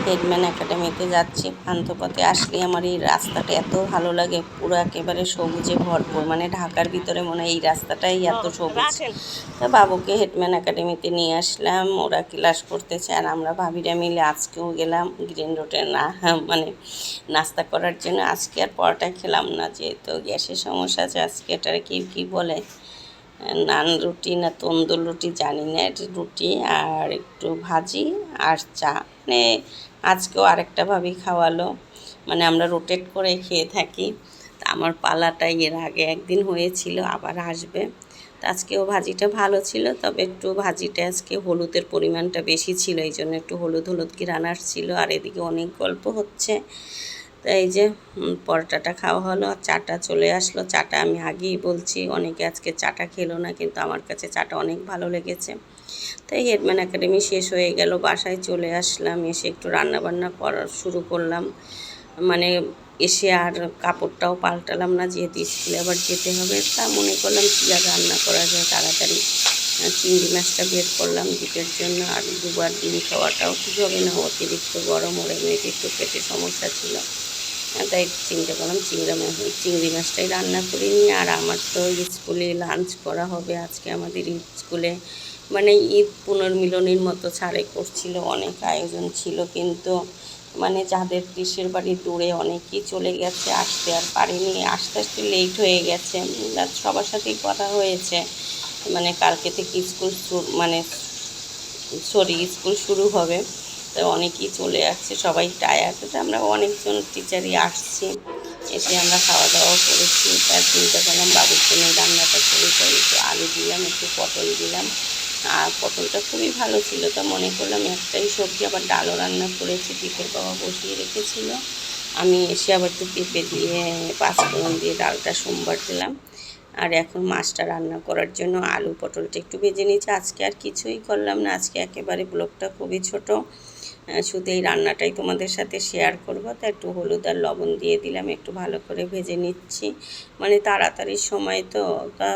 Headman একাডেমিতে যাচ্ছি। পান্থপথে আসলে আমার এই রাস্তাটা এত ভালো লাগে, পুরো একেবারে সবুজে ভরপুর। মানে ঢাকার ভিতরে মনে হয় এই রাস্তাটাই এত সবুজ। তা বাবুকে হেডম্যান একাডেমিতে নিয়ে আসলাম, ওরা ক্লাস করতেছে আর আমরা ভাবিরা মিলে আজকেও গেলাম গ্রিন রোডে মানে নাস্তা করার জন্য। আজকে আর পরোটা খেলাম না, যেহেতু গ্যাসের সমস্যা আছে। আজকে এটার কি বলে, নান রুটি না তন্দুর রুটি জানি না, রুটি আর একটু ভাজি আর চা। মানে আজকেও আরেকটা ভাবি খাওয়ালো, মানে আমরা রোটেট করে খেয়ে থাকি। তা আমার পালাটা এর আগে একদিন হয়েছিল, আবার আসবে। তো আজকেও ভাজিটা ভালো ছিল, তবে একটু ভাজিটা আজকে হলুদের পরিমাণটা বেশি ছিল, এই জন্য একটু হলুদ ঘ্রাণ আসছিল। আর এদিকে অনেক গল্প হচ্ছে। তো এই যে পরোটাটা খাওয়া হলো, আর চাটা চলে আসলো। চাটা আমি আগেই বলছি, অনেকে আজকে চাটা খেলো না, কিন্তু আমার কাছে চাটা অনেক ভালো লেগেছে। তাই হেডম্যান একাডেমি শেষ হয়ে গেল, বাসায় চলে আসলাম। এসে একটু রান্নাবান্না করা শুরু করলাম। মানে এসে আর কাপড়টাও পাল্টালাম না, যেহেতু স্কুলে আবার যেতে হবে। তা মনে করলাম কী আর রান্না করা যায় তাড়াতাড়ি। চিংড়ি মাছটা বের করলাম দ্বীপের জন্য। আর দুবার ডিম খাওয়াটাও ঠিক হবে না, অতিরিক্ত গরম হলে মেয়েটি একটু পেটে সমস্যা ছিল। তাই চিন্তা করলাম চিংড়ি মাছটাই রান্না করে নিই। আর আমার তো স্কুলে লাঞ্চ করা হবে আজকে। আমাদের স্কুলে মানে ঈদ পুনর্মিলনীর মতো ছাড়ে করছিল, অনেক আয়োজন ছিল, কিন্তু মানে যাদের দেশের বাড়ি দূরে অনেকেই চলে গেছে, আসতে আর পারেনি। আস্তে আস্তে লেট হয়ে গেছে। সবার সাথেই কথা হয়েছে, মানে কালকে থেকে স্কুল শুরু হবে। তো অনেকেই চলে আসছে, সবাই টায়ার্ড। আমরা অনেকজন টিচারই আসছি, এসে আমরা খাওয়া দাওয়া করেছি। তার চিন্তা করলাম বাবুর জন্য রান্নাটা করি। একটু আলু দিলাম, একটু পটল দিলাম। আর পটলটা খুবই ভালো ছিল, তো মনে করলাম একটাই সবজি, আবার ডালও রান্না করেছি। দ্বীপের বাবা বসিয়ে রেখেছিল, আমি এসে আবার একটু পেঁপে দিয়ে পাঁচফোড়ন দিয়ে ডালটা সোমবার দিলাম। আর এখন মাছটা রান্না করার জন্য আলু পটলটা একটু ভেজে নিয়েছি। আজকে আর কিছুই করলাম না, আজকে একেবারে ব্লগটা খুবই ছোট, শুধু এই রান্নাটাই তোমাদের সাথে শেয়ার করব। তা একটু হলুদ আর লবণ দিয়ে দিলাম, একটু ভালো করে ভেজে নিচ্ছি। মানে তাড়াতাড়ির সময় তো। তা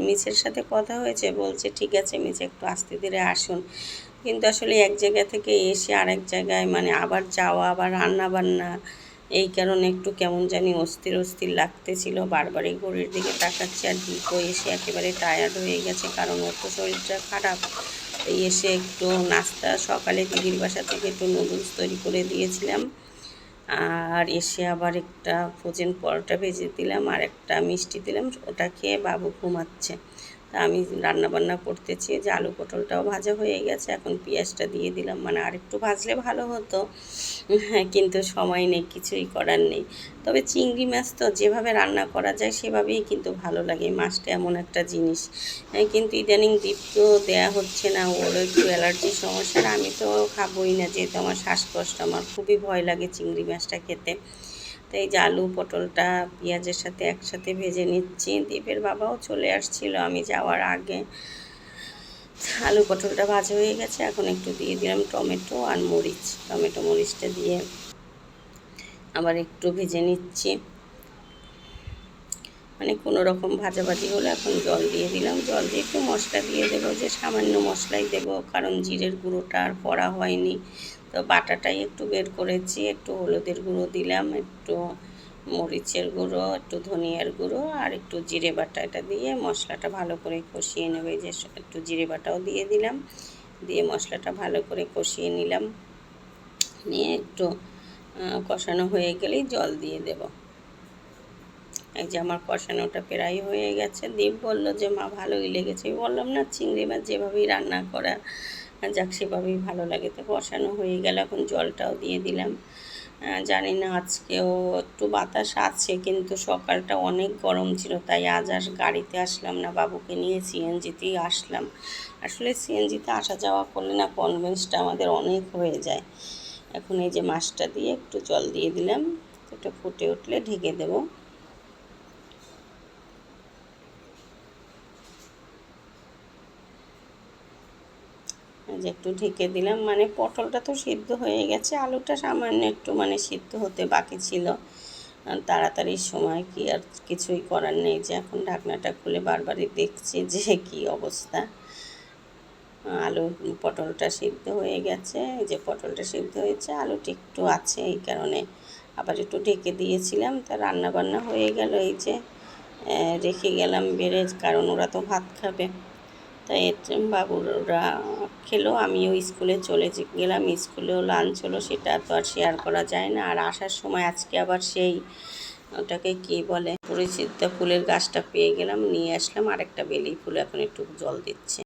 মিসের সাথে কথা হয়েছে, বলছে ঠিক আছে মিস একটু আস্তে ধীরে আসুন। কিন্তু আসলে এক জায়গা থেকে এসে আরেক জায়গায় মানে আবার যাওয়া, আবার রান্না বান্না, এই কারণে একটু কেমন জানি অস্থির লাগতেছিল। বারবারই ঘড়ির দিকে তাকাচ্ছি। আর দীপও এসে একেবারে টায়ার্ড হয়ে গেছে, কারণ ওর তো শরীরটা খারাপ। এই এসে একটু নাস্তা, সকালে দিদির বাসা থেকে একটু নুডলস তৈরি করে দিয়েছিলাম। আর এসে আবার একটা ফ্রোজেন পরোটা ভেজে দিলাম আর একটা মিষ্টি দিলাম, ওটা খেয়ে বাবু ঘুমাচ্ছে। তা আমি রান্নাবান্না করতেছি, যে আলু পটলটাও ভাজা হয়ে গেছে। এখন পেঁয়াজটা দিয়ে দিলাম, মানে আরেকটু ভাজলে ভালো হতো, হ্যাঁ, কিন্তু সময় নেই, কিছুই করার নেই। তবে চিংড়ি মাছ তো যেভাবে রান্না করা যায় সেভাবেই কিন্তু ভালো লাগে। মাছটা এমন একটা জিনিস, কিন্তু ইদানিং দ্বীপ তো দেওয়া হচ্ছে না, ওর একটু অ্যালার্জির সমস্যা। আমি তো খাবোই না, যেহেতু আমার শ্বাসকষ্ট, আমার খুবই ভয় লাগে চিংড়ি মাছটা খেতে। তো এই যে আলু পটলটা পেঁয়াজের সাথে একসাথে ভেজে নিচ্ছি। দ্বীপের বাবাও চলে আসছিল আমি যাওয়ার আগে। আলু পটলটা ভাজা হয়ে গেছে, এখন একটু দিয়ে দিলাম টমেটো আর মরিচ। টমেটো মরিচটা দিয়ে আবার একটু ভেজে নিচ্ছি, মানে কোনো রকম ভাজাভাজি হলে এখন জল দিয়ে দিলাম। জল দিয়ে একটু মশলা দিয়ে দেবো, যে সামান্য মশলাই দেবো, কারণ জিরের গুঁড়োটা আর পড়া হয়নি। তো বাটাটাই একটু বের করেছি, একটু হলুদের গুঁড়ো দিলাম, একটু মরিচের গুঁড়ো, একটু ধনিয়ার গুঁড়ো আর একটু জিরে বাটা। এটা দিয়ে মশলাটা ভালো করে কষিয়ে নেবে। যে একটু জিরে বাটাও দিয়ে দিলাম, দিয়ে মশলাটা ভালো করে কষিয়ে নিলাম। নিয়ে একটু কষানো হয়ে গেলেই জল দিয়ে দেব। এই যে আমার কষানোটা প্রায় হয়ে গেছে। দীপ বললো যে মা ভালোই লেগেছে। বললাম না, চিংড়ি মাছ যেভাবেই রান্না করা যাক সেভাবেই ভালো লাগে। তো কষানো হয়ে গেল, এখন জলটাও দিয়ে দিলাম। জানি না আজকেও একটু বাতাস আছে, কিন্তু সকালটা অনেক গরম ছিল, তাই আজ আর গাড়িতে আসলাম না, বাবুকে নিয়ে সিএনজিতেই আসলাম। আসলে সিএনজিতে আসা যাওয়া করলে না কনভেন্সটা আমাদের অনেক হয়ে যায়। এখন এই যে মাছটা দিয়ে একটু জল দিয়ে দিলাম, এটা ফুটে উঠলে ঢেকে দেবো। যে একটু ঢেকে দিলাম, মানে পটলটা তো সিদ্ধ হয়ে গেছে, আলুটা সামান্য একটু মানে সিদ্ধ হতে বাকি ছিল। তাড়াতাড়ির সময় কি আর কিছুই করার নেই। যে এখন ঢাকনাটা খুলে বারবারই দেখছি যে কী অবস্থা। আলু পটলটা সিদ্ধ হয়ে গেছে, এই যে পটলটা সিদ্ধ হয়েছে, আলুটা একটু আছে, এই কারণে আবার একটু ঢেকে দিয়েছিলাম। তা রান্না বান্না হয়ে গেল, এই যে রেখে গেলাম বেড়ে, কারণ ওরা তো ভাত খাবে। তাই বাবুরা খেলো, আমিও স্কুলে চলে গেলাম। স্কুলেও লাঞ্চ হলো, সেটা তো আর শেয়ার করা যায় না। আর আসার সময় আজকে আবার সেই ওটাকে কী বলে, পরিচিত ফুলের গাছটা পেয়ে গেলাম, নিয়ে আসলাম। আরেকটা বেলি ফুল এখন একটু জল দিচ্ছে।